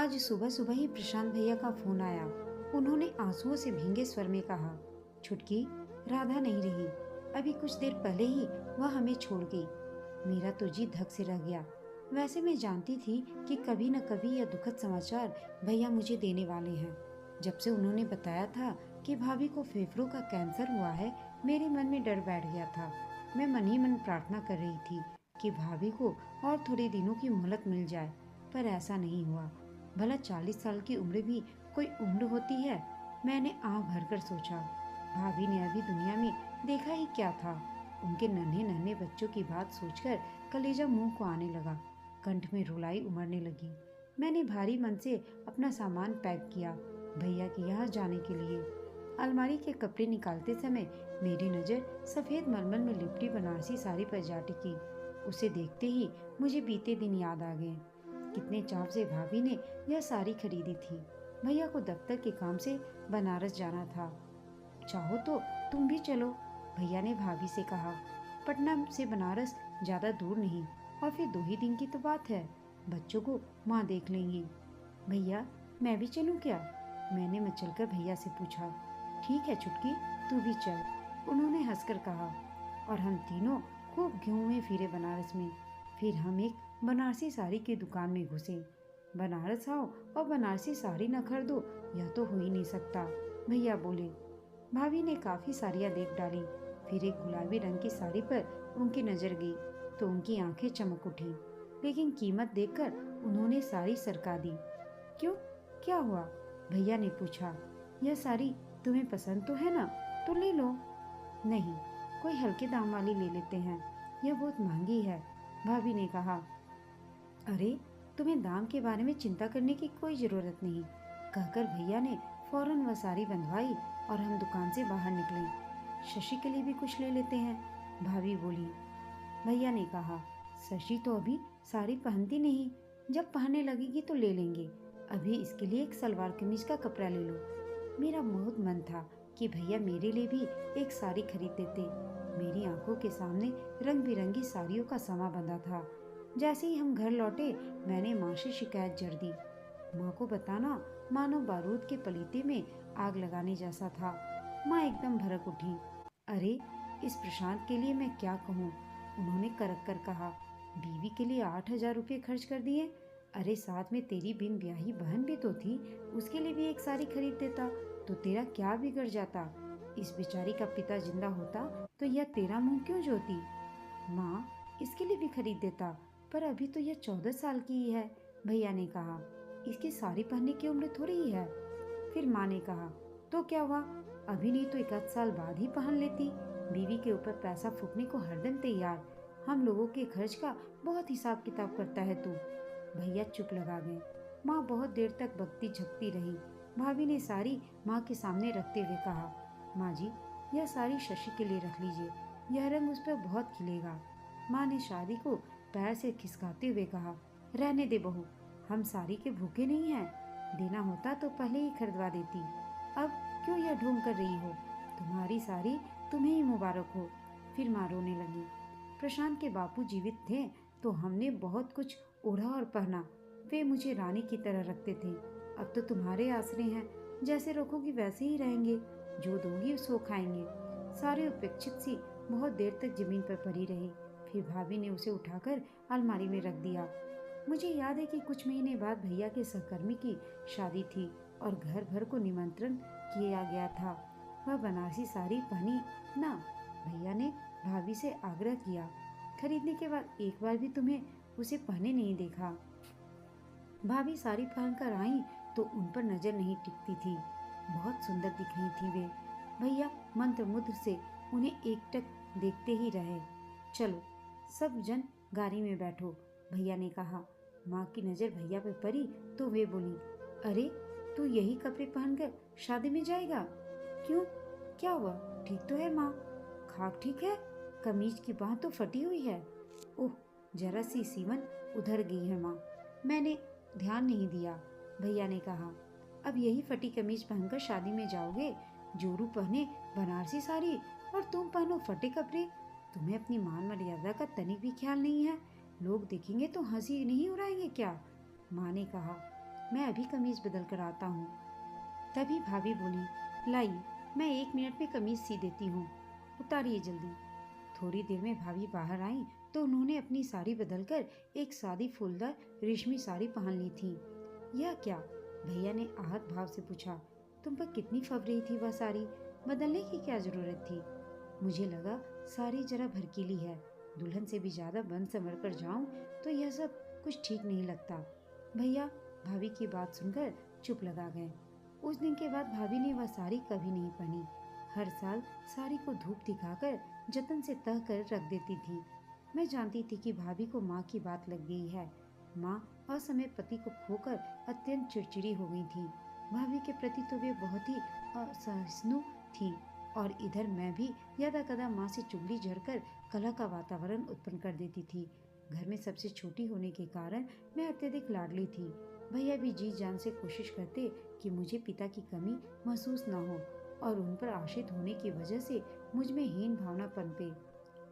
आज सुबह सुबह ही प्रशांत भैया का फोन आया। उन्होंने आंसुओं से भींगे स्वर में कहा, छुटकी, राधा नहीं रही। अभी कुछ देर पहले ही वह हमें छोड़ गई। मेरा तो जी धक से रह गया। वैसे मैं जानती थी कि कभी न कभी यह दुखद समाचार भैया मुझे देने वाले हैं। जब से उन्होंने बताया था कि भाभी को फेफड़ों का कैंसर हुआ है, मेरे मन में डर बैठ गया था। मैं मन ही मन प्रार्थना कर रही थी कि भाभी को और थोड़े दिनों की मोहलत मिल जाए, पर ऐसा नहीं हुआ। भला 40 साल की उम्र भी कोई उम्र होती है? मैंने आँख भरकर सोचा, भाभी ने अभी दुनिया में देखा ही क्या था। उनके नन्हे नन्हे बच्चों की बात सोचकर कलेजा मुंह को आने लगा, कंठ में रुलाई उमड़ने लगी। मैंने भारी मन से अपना सामान पैक किया भैया के यहाँ जाने के लिए। अलमारी के कपड़े निकालते समय मेरी नज़र सफ़ेद मलमल में लिपटी बनारसी साड़ी पर जा टिकी। उसे देखते ही मुझे बीते दिन याद आ गए। कितने चाव से भाभी ने यह साड़ी खरीदी थी। भैया को दफ्तर के काम से बनारस जाना था। चाहो तो तुम भी चलो, भैया ने भाभी से कहा। पटना से बनारस ज़्यादा दूर नहीं और फिर 2 ही दिन की तो बात है। बच्चों को माँ देख लेंगी। भैया, मैं भी चलूँ क्या? मैंने मचलकर भैया से पूछा। ठीक है छुटकी, तू भी चल, उन्होंने हंसकर कहा। और हम तीनों खूब घूमे फिरे बनारस में। फिर हम एक बनारसी साड़ी की दुकान में घुसे। बनारस आओ और बनारसी साड़ी न खरीदो, यह तो हो ही नहीं सकता, भैया बोले। भाभी ने काफ़ी साड़ियाँ देख डाली। फिर एक गुलाबी रंग की साड़ी पर उनकी नज़र गई तो उनकी आंखें चमक उठी, लेकिन कीमत देखकर उन्होंने साड़ी सरका दी। क्यों, क्या हुआ? भैया ने पूछा। यह साड़ी तुम्हें पसंद तो है ना? तो ले लो। नहीं, कोई हल्के दाम वाली ले लेते हैं, यह बहुत महंगी है, भाभी ने कहा। अरे, तुम्हें दाम के बारे में चिंता करने की कोई ज़रूरत नहीं, कहकर भैया ने फौरन वह साड़ी बंधवाई और हम दुकान से बाहर निकले। शशि के लिए भी कुछ ले लेते हैं, भाभी बोली। भैया ने कहा, शशि तो अभी साड़ी पहनती नहीं, जब पहनने लगेगी तो ले लेंगे। अभी इसके लिए एक सलवार कमीज का कपड़ा ले लो। मेरा बहुत मन था कि भैया मेरे लिए भी एक साड़ी खरीद देते। मेरी आंखों के सामने रंग बिरंगी साड़ियों का समा बंधा था। जैसे ही हम घर लौटे, मैंने माँ से शिकायत जड़ दी। माँ को बताना मानो बारूद के पलीते में आग लगाने जैसा था। माँ एकदम भड़क उठी। अरे, इस प्रशांत के लिए मैं क्या कहूँ, उन्होंने करक कर कहा। बीवी के लिए 8,000 रुपये खर्च कर दिए। अरे, साथ में तेरी बिन ब्याही बहन भी तो थी, उसके लिए भी एक साड़ी खरीद देता तो तेरा क्या बिगड़ जाता? इस बेचारी का पिता जिंदा होता तो यह तेरा मुंह क्यों जोती? माँ, इसके लिए भी खरीद देता, पर अभी तो यह 14 साल की ही है, भैया ने कहा। इसकी साड़ी पहनने की उम्र थोड़ी ही है। फिर माँ ने कहा, तो क्या हुआ, अभी नहीं तो 1 साल बाद ही पहन लेती। बीवी के ऊपर पैसा फूकने को हरदम तैयार। हम लोगों के खर्च का बहुत हिसाब किताब करता है तू। भैया चुप लगा गए। माँ बहुत देर तक बकती झकती रही। भाभी ने साड़ी माँ के सामने रखते हुए कहा, माँ जी, यह साड़ी शशि के लिए रख लीजिए, यह रंग उस पर बहुत खिलेगा। माँ ने साड़ी को पैर से खिसकाते हुए कहा, रहने दे बहू, हम साड़ी के भूखे नहीं हैं। देना होता तो पहले ही खरीदवा देती। अब क्यों यह ढोंग कर रही हो? तुम्हारी साड़ी तुम्हें ही मुबारक हो। फिर माँ रोने लगी। प्रशांत के बापू जीवित थे तो हमने बहुत कुछ ओढ़ा और पहना। वे मुझे रानी की तरह रखते थे। अब तो तुम्हारे आसरे हैं, जैसे रखोगी वैसे ही रहेंगे, जो दोगी सो खाएंगे। सारे उपेक्षित सी बहुत देर तक जमीन पर पड़ी रही। फिर भाभी ने उसे उठाकर अलमारी में रख दिया। मुझे याद है कि कुछ महीने बाद भैया के सहकर्मी की शादी थी और घर भर को निमंत्रण किया गया था। वह बनारसी साड़ी पहनी ना? भैया ने भाभी से आग्रह किया। खरीदने के बाद एक बार भी तुम्हें उसे पहने नहीं देखा। भाभी साड़ी पहनकर आई तो उन पर नजर नहीं टिकती थी। बहुत सुंदर दिख रही थी वे। भैया मंत्रमुग्ध से उन्हें एकटक देखते ही रहे। चलो, सब जन गाड़ी में बैठो, भैया ने कहा। माँ की नजर भैया पे पड़ी तो वे बोली, अरे, तू यही कपड़े पहनकर शादी में जाएगा? क्यों, क्या हुआ? ठीक तो है माँ। खाक ठीक है, कमीज की बाह तो फटी हुई है। ओह, जरा सी सीवन उधर गई है माँ, मैंने ध्यान नहीं दिया, भैया ने कहा। अब यही फटी कमीज पहनकर शादी में जाओगे? जोरू पहने बनारसी साड़ी और तुम पहनो फटे कपड़े। तुम्हें अपनी मान मर्यादा का तनिक भी ख्याल नहीं है। लोग देखेंगे तो हंसी नहीं उड़ाएंगे क्या? माँ ने कहा। मैं अभी कमीज बदल कर आता हूँ। तभी भाभी बोली, लाइए मैं 1 मिनट में कमीज सी देती हूँ, उतारिए जल्दी। थोड़ी देर में भाभी बाहर आई तो उन्होंने अपनी साड़ी बदलकर एक सादी फूलदार रेशमी साड़ी पहन ली थी। यह क्या? भैया ने आहत भाव से पूछा। तुम पर कितनी फब रही थी वह साड़ी, बदलने की क्या जरूरत थी? मुझे लगा साड़ी जरा भड़कीली है, दुल्हन से भी ज्यादा बन संवर कर जाऊं तो यह सब कुछ ठीक नहीं लगता। भैया भाभी की बात सुनकर चुप लगा गए। उस दिन के बाद भाभी ने वह साड़ी कभी नहीं पहनी। हर साल साड़ी को धूप दिखाकर जतन से तह कर रख देती थी। मैं जानती थी कि भाभी को माँ की बात लग गई है। माँ असमय पति को खोकर अत्यंत चिड़चिड़ी हो गई थी। भाभी के प्रति तो वे बहुत ही असहिष्णु थी और इधर मैं भी यदा कदा माँ से चुगली झड़कर कलह का वातावरण उत्पन्न कर देती थी। घर में सबसे छोटी होने के कारण मैं अत्यधिक लाडली थी। भैया भी जी जान से कोशिश करते कि मुझे पिता की कमी महसूस न हो और उन पर आश्रित होने की वजह से मुझ में हीन भावना पनपे।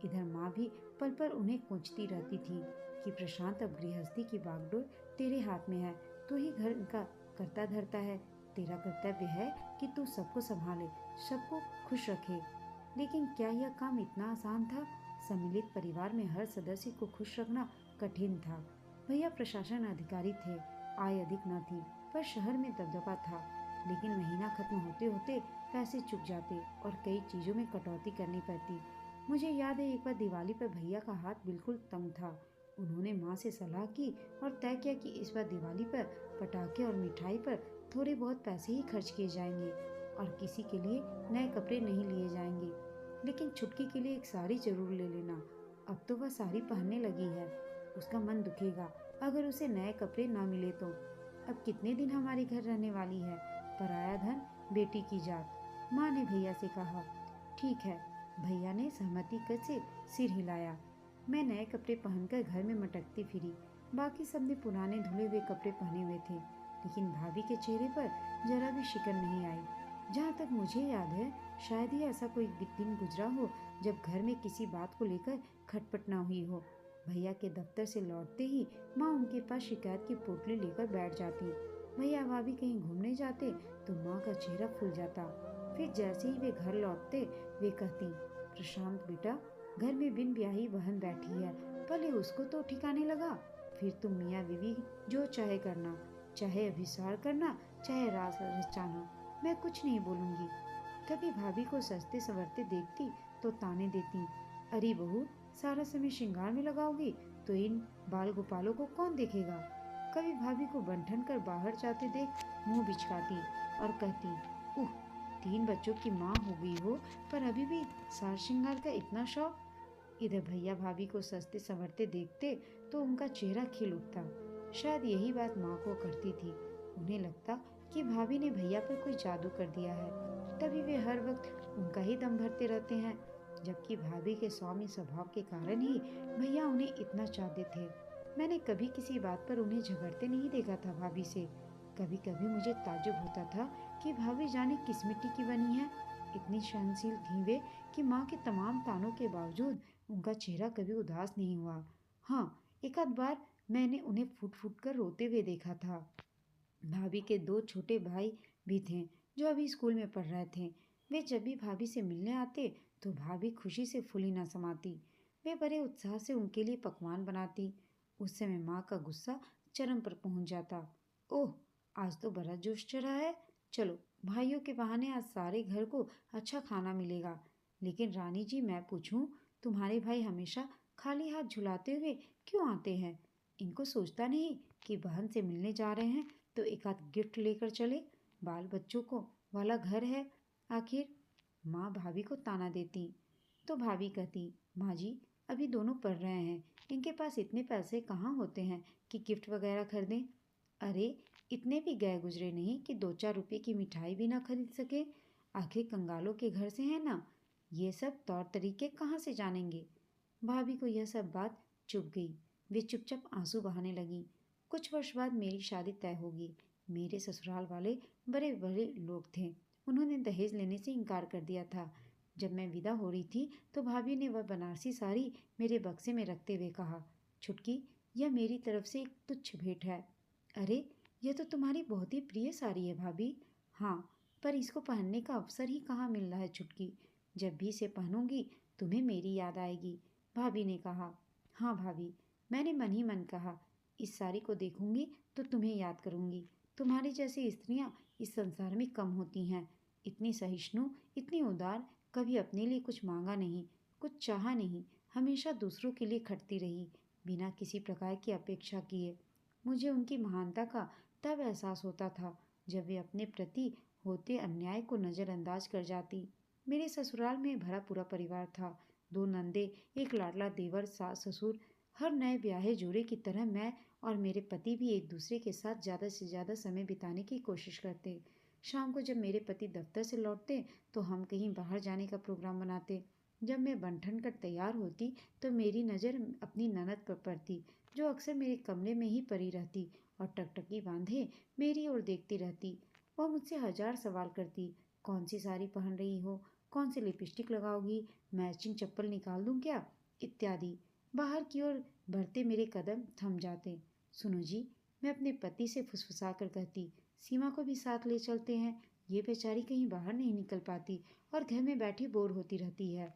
इधर माँ भी पल पल उन्हें कोंचती रहती थी कि प्रशांत अब गृहस्थी की बागडोर तेरे हाथ में है, तू ही घर का करता धरता है, तेरा कर्तव्य है कि तू सबको संभाले, सबको खुश रखे। लेकिन क्या यह काम इतना आसान था? सम्मिलित परिवार में हर सदस्य को खुश रखना कठिन था। भैया प्रशासन अधिकारी थे, आय अधिक न थी, पर शहर में दबदबा था। लेकिन महीना खत्म होते होते पैसे चुक जाते और कई चीजों में कटौती करनी पड़ती। मुझे याद है एक बार दिवाली पर भैया का हाथ बिल्कुल तंग था। उन्होंने माँ से सलाह की और तय किया कि इस बार दिवाली पर पटाखे और मिठाई पर थोड़े बहुत पैसे ही खर्च किए जाएंगे और किसी के लिए नए कपड़े नहीं लिए जाएंगे। लेकिन छुटकी के लिए एक साड़ी जरूर ले लेना। अब तो वह साड़ी पहनने लगी है, उसका मन दुखेगा अगर उसे नए कपड़े ना मिले तो। अब कितने दिन हमारे घर रहने वाली है, पराया धन बेटी की जात। माँ ने भैया से कहा। ठीक है, भैया ने सहमति कर से सिर हिलाया। मैं नए कपड़े पहनकर घर में मटकती फिरी। बाकी सबने पुराने धुले हुए कपड़े पहने हुए थे, लेकिन भाभी के चेहरे पर जरा भी शिकन नहीं आई। जहाँ तक मुझे याद है, शायद ही ऐसा कोई दिन गुजरा हो जब घर में किसी बात को लेकर खटपट ना हुई हो। भैया के दफ्तर से लौटते ही माँ उनके पास शिकायत की पोटली लेकर बैठ जाती। भैया भाभी कहीं घूमने जाते तो माँ का चेहरा फूल जाता। फिर जैसे ही वे घर लौटते वे कहती, प्रशांत बेटा, घर में बिन ब्याही बहन बैठी है, पहले उसको तो ठिकाने लगा, फिर तुम मियाँ बीवी जो चाहे करना, चाहे अभिसार करना, चाहे रास रचाना, मैं कुछ नहीं बोलूंगी। कभी भाभी को सजते संवरते देखती तो ताने देती, अरे बहू, सारा समय श्रृंगार में लगाओगी तो इन बाल गोपालों को कौन देखेगा। कभी भाभी को बंठन कर बाहर जाते देख मुंह बिचकाती और कहती, उह, 3 बच्चों की माँ हो गई हो पर अभी भी सार श्रृंगार का इतना शौक। इधर भैया भाभी को सजते संवरते देखते तो उनका चेहरा खिल उठता। शायद यही बात माँ को करती थी। उन्हें लगता कि भाभी ने भैया पर कोई जादू कर दिया है, तभी वे हर वक्त उनका ही दम भरते रहते हैं। जबकि भाभी के सौम्य स्वभाव के कारण ही भैया उन्हें इतना चाहते थे। मैंने कभी किसी बात पर उन्हें झगड़ते नहीं देखा था भाभी से। कभी कभी मुझे ताज्जुब होता था कि भाभी जाने किस मिट्टी की बनी है। इतनी सहनशील थी वे कि माँ के तमाम तानों के बावजूद उनका चेहरा कभी उदास नहीं हुआ। हाँ, एक आध बार मैंने उन्हें फूट फूट कर रोते हुए देखा था। भाभी के 2 छोटे भाई भी थे जो अभी स्कूल में पढ़ रहे थे। वे जब भी भाभी से मिलने आते तो भाभी खुशी से फूली न समाती। वे बड़े उत्साह से उनके लिए पकवान बनाती। उस समय माँ का गुस्सा चरम पर पहुंच जाता। ओह, आज तो बड़ा जोश चढ़ा है, चलो भाइयों के बहाने आज सारे घर को अच्छा खाना मिलेगा। लेकिन रानी जी, मैं पूछूं, तुम्हारे भाई हमेशा खाली हाथ झुलाते हुए क्यों आते हैं? इनको सोचता नहीं कि बहन से मिलने जा रहे हैं तो एक आध गिफ्ट लेकर चले, बाल बच्चों को वाला घर है आखिर। माँ भाभी को ताना देती तो भाभी कहती, माँ जी, अभी दोनों पढ़ रहे हैं, इनके पास इतने पैसे कहाँ होते हैं कि गिफ्ट वगैरह खरीदें। अरे, इतने भी गए गुजरे नहीं कि 2-4 रुपए की मिठाई भी ना खरीद सके। आखिर कंगालों के घर से है ना, ये सब तौर तरीके कहाँ से जानेंगे। भाभी को यह सब बात चुभ गई। वे चुपचाप आंसू बहाने लगी। कुछ वर्ष बाद मेरी शादी तय होगी। मेरे ससुराल वाले बड़े बड़े लोग थे, उन्होंने दहेज लेने से इनकार कर दिया था। जब मैं विदा हो रही थी तो भाभी ने वह बनारसी साड़ी मेरे बक्से में रखते हुए कहा, छुटकी, यह मेरी तरफ से एक तुच्छ भेंट है। अरे, यह तो तुम्हारी बहुत ही प्रिय साड़ी है भाभी। हाँ, पर इसको पहनने का अवसर ही कहाँ मिल रहा है छुटकी। जब भी इसे पहनूंगी तुम्हें मेरी याद आएगी, भाभी ने कहा। हाँ भाभी, मैंने मन ही मन कहा, इस साड़ी को देखूंगी तो तुम्हें याद करूंगी। तुम्हारी जैसी स्त्रियां इस संसार में कम होती हैं। इतनी सहिष्णु, इतनी उदार, कभी अपने लिए कुछ मांगा नहीं, कुछ चाहा नहीं, हमेशा दूसरों के लिए खटती रही, बिना किसी प्रकार की अपेक्षा किए। मुझे उनकी महानता का तब एहसास होता था जब वे अपने प्रति होते अन्याय को नज़रअंदाज कर जाती। मेरे ससुराल में भरा पूरा परिवार था। 2 नंदे, एक लाडला देवर, सास ससुर। हर नए ब्याहे जोड़े की तरह मैं और मेरे पति भी एक दूसरे के साथ ज़्यादा से ज़्यादा समय बिताने की कोशिश करते। शाम को जब मेरे पति दफ्तर से लौटते तो हम कहीं बाहर जाने का प्रोग्राम बनाते। जब मैं बन ठन कर तैयार होती तो मेरी नज़र अपनी ननद पर पड़ती, जो अक्सर मेरे कमरे में ही पड़ी रहती और टकटकी बांधे मेरी ओर देखती रहती। वह मुझसे हजार सवाल करती, कौन सी साड़ी पहन रही हो, कौन सी लिपस्टिक लगाओगी, मैचिंग चप्पल निकाल दूं क्या, इत्यादि। बाहर की ओर बढ़ते मेरे कदम थम जाते। सुनो जी, मैं अपने पति से फुसफुसा कर कहती, सीमा को भी साथ ले चलते हैं। ये बेचारी कहीं बाहर नहीं निकल पाती और घर में बैठी बोर होती रहती है।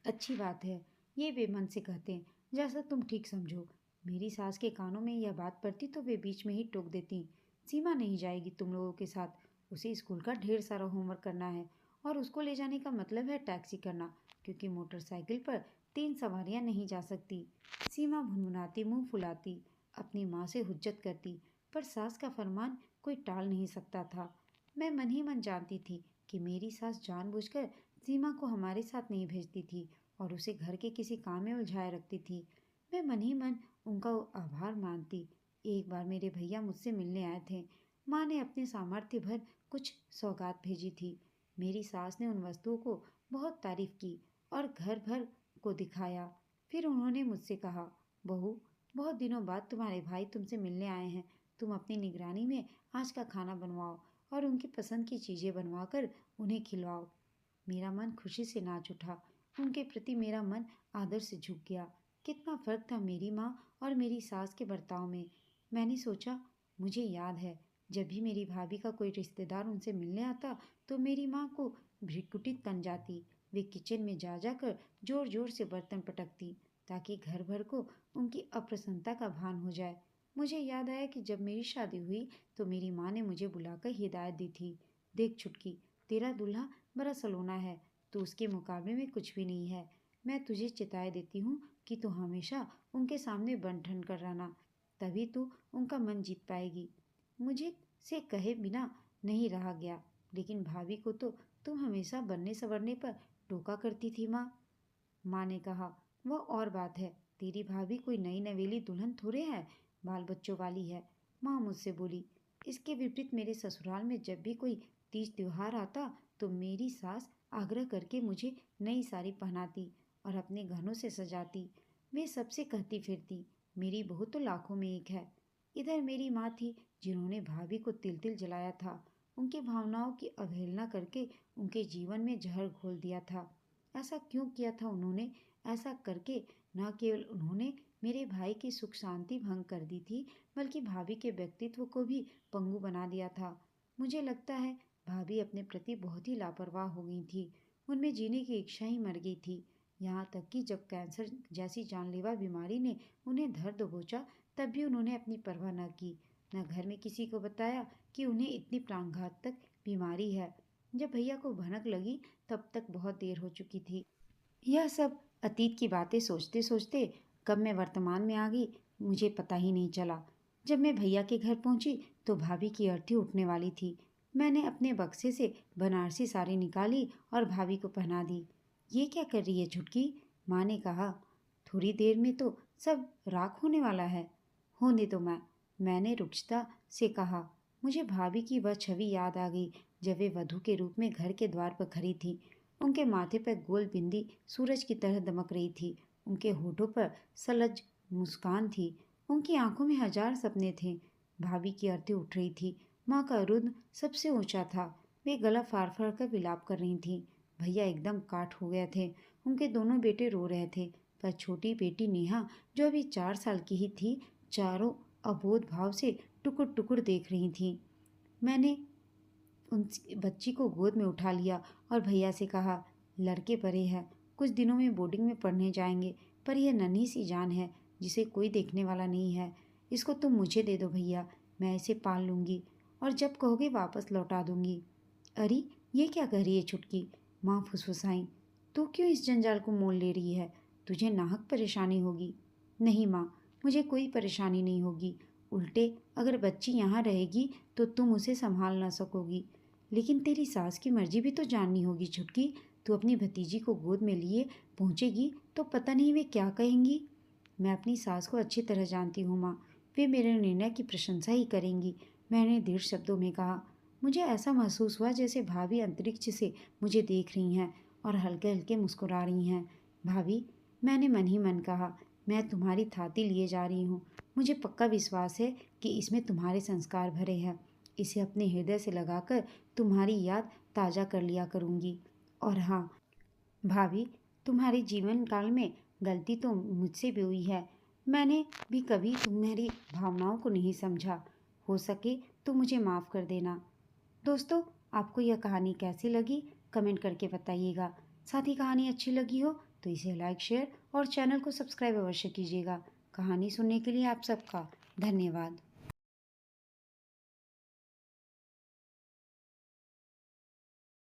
अच्छी बात है, ये वे मन से कहते हैं, जैसा तुम ठीक समझो। मेरी सास के कानों में यह बात पड़ती तो वे बीच में ही टोक देती, सीमा नहीं जाएगी तुम लोगों के साथ, उसे स्कूल का ढेर सारा होमवर्क करना है और उसको ले जाने का मतलब है टैक्सी करना, क्योंकि मोटरसाइकिल पर 3 सवारियां नहीं जा सकती। सीमा भुनभुनाती, मुंह फुलाती, अपनी माँ से हुज्जत करती, पर सास का फरमान कोई टाल नहीं सकता था। मैं मन ही मन जानती थी कि मेरी सास जानबूझकर सीमा को हमारे साथ नहीं भेजती थी और उसे घर के किसी काम में उलझाए रखती थी। मैं मन ही मन उनका आभार मानती। एक बार मेरे भैया मुझसे मिलने आए थे। माँ ने अपने सामर्थ्य भर कुछ सौगात भेजी थी। मेरी सास ने उन वस्तुओं को बहुत तारीफ की और घर भर को दिखाया। फिर उन्होंने मुझसे कहा, बहू, बहुत दिनों बाद तुम्हारे भाई तुमसे मिलने आए हैं। तुम अपनी निगरानी में आज का खाना बनवाओ और उनकी पसंद की चीज़ें बनवाकर उन्हें खिलवाओ। मेरा मन खुशी से नाच उठा। उनके प्रति मेरा मन आदर से झुक गया। कितना फर्क था मेरी माँ और मेरी सास के बर्ताव में। मैंने सोचा, मुझे याद है, जब भी मेरी भाभी का कोई रिश्तेदार उनसे मिलने आता तो मेरी माँ को भ्रिकुटित बन जाती। वे किचन में जा जाकर जोर जोर से बर्तन पटकती ताकि घर भर को उनकी अप्रसन्नता का भान हो जाए। मुझे याद आया कि जब मेरी शादी हुई तो मेरी माँ ने मुझे बुलाकर हिदायत दी थी, देख छुटकी, तेरा दूल्हा बड़ा सलोना है, तो उसके मुकाबले में कुछ भी नहीं है। मैं तुझे चिताए देती हूँ कि तू हमेशा उनके सामने बन ठन कर रहना, तभी तू उनका मन जीत पाएगी। मुझे से कहे बिना नहीं रहा गया, लेकिन भाभी को तो तुम हमेशा बनने संवरने पर टोका करती थी माँ। माँ ने कहा, वह और बात है, तेरी भाभी कोई नई नवेली दुल्हन थोड़े है, बाल बच्चों वाली है। माँ मुझसे बोली। इसके विपरीत मेरे ससुराल में जब भी कोई तीज त्योहार आता तो मेरी सास आग्रह करके मुझे नई साड़ी पहनाती और अपने गहनों से सजाती। वे सबसे कहती फिरती, मेरी बहू तो लाखों में एक है। इधर मेरी माँ थी जिन्होंने भाभी को तिल तिल जलाया था, उनकी भावनाओं की अवहेलना करके उनके जीवन में जहर घोल दिया था। ऐसा क्यों किया था उन्होंने? ऐसा करके न केवल उन्होंने मेरे भाई की सुख शांति भंग कर दी थी, बल्कि भाभी के व्यक्तित्व को भी पंगु बना दिया था। मुझे लगता है भाभी अपने प्रति बहुत ही लापरवाह हो गई थी। उनमें जीने की इच्छा ही मर गई थी। यहाँ तक कि जब कैंसर जैसी जानलेवा बीमारी ने उन्हें धर दबोचा, तब भी उन्होंने अपनी परवाह न की, न घर में किसी को बताया कि उन्हें इतनी प्राणघातक बीमारी है। जब भैया को भनक लगी तब तक बहुत देर हो चुकी थी। यह सब अतीत की बातें सोचते सोचते कब मैं वर्तमान में आ गई मुझे पता ही नहीं चला। जब मैं भैया के घर पहुंची तो भाभी की अर्थी उठने वाली थी। मैंने अपने बक्से से बनारसी साड़ी निकाली और भाभी को पहना दी। ये क्या कर रही है छुटकी? माँ ने कहा, थोड़ी देर में तो सब राख होने वाला है। होने दो माँ, मैंने रुक्षता से कहा। मुझे भाभी की वह छवि याद आ गई जब वे वधू के रूप में घर के द्वार पर खड़ी थी। उनके माथे पर गोल बिंदी सूरज की तरह दमक रही थी। उनके होठों पर सलज मुस्कान थी। उनकी आंखों में हजार सपने थे। भाभी की अर्थी उठ रही थी। माँ का रुद्र सबसे ऊंचा था। वे गला फाड़ फाड़ कर विलाप कर रही थीं। भैया एकदम काठ हो गए थे। उनके दोनों बेटे रो रहे थे, पर छोटी बेटी नेहा, जो अभी 4 साल की ही थी, चारों अबोध भाव से टुकुर टुकुर देख रही थीं। मैंने उन बच्ची को गोद में उठा लिया और भैया से कहा, लड़के बड़े हैं, कुछ दिनों में बोर्डिंग में पढ़ने जाएंगे, पर यह नन्ही सी जान है जिसे कोई देखने वाला नहीं है। इसको तुम मुझे दे दो भैया, मैं इसे पाल लूँगी और जब कहोगे वापस लौटा दूँगी। अरे ये क्या कह रही है छुटकी? माँ फुसफुसाई। तू क्यों इस जंजाल को मोल ले रही है? तुझे नाहक परेशानी होगी। नहीं माँ, मुझे कोई परेशानी नहीं होगी। उल्टे अगर बच्ची यहाँ रहेगी तो तुम उसे संभाल ना सकोगी। लेकिन तेरी सास की मर्जी भी तो जाननी होगी छुटकी। तू अपनी भतीजी को गोद में लिए पहुँचेगी तो पता नहीं वे क्या कहेंगी। मैं अपनी सास को अच्छी तरह जानती हूँ माँ, वे मेरे निर्णय की प्रशंसा ही करेंगी। मैंने दृढ़ शब्दों में कहा। मुझे ऐसा महसूस हुआ जैसे भाभी अंतरिक्ष से मुझे देख रही हैं और हल्के हल्के मुस्कुरा रही हैं। भाभी, मैंने मन ही मन कहा, मैं तुम्हारी थाती लिए जा रही हूँ। मुझे पक्का विश्वास है कि इसमें तुम्हारे संस्कार भरे हैं। इसे अपने हृदय से लगाकर तुम्हारी याद ताज़ा कर लिया करूँगी। और हाँ भाभी, तुम्हारे जीवन काल में गलती तो मुझसे भी हुई है। मैंने भी कभी तुम्हारी भावनाओं को नहीं समझा। हो सके तो मुझे माफ़ कर देना। दोस्तों, आपको यह कहानी कैसी लगी कमेंट करके बताइएगा। साथ ही कहानी अच्छी लगी हो तो इसे लाइक शेयर और चैनल को सब्सक्राइब अवश्य कीजिएगा। कहानी सुनने के लिए आप सबका धन्यवाद।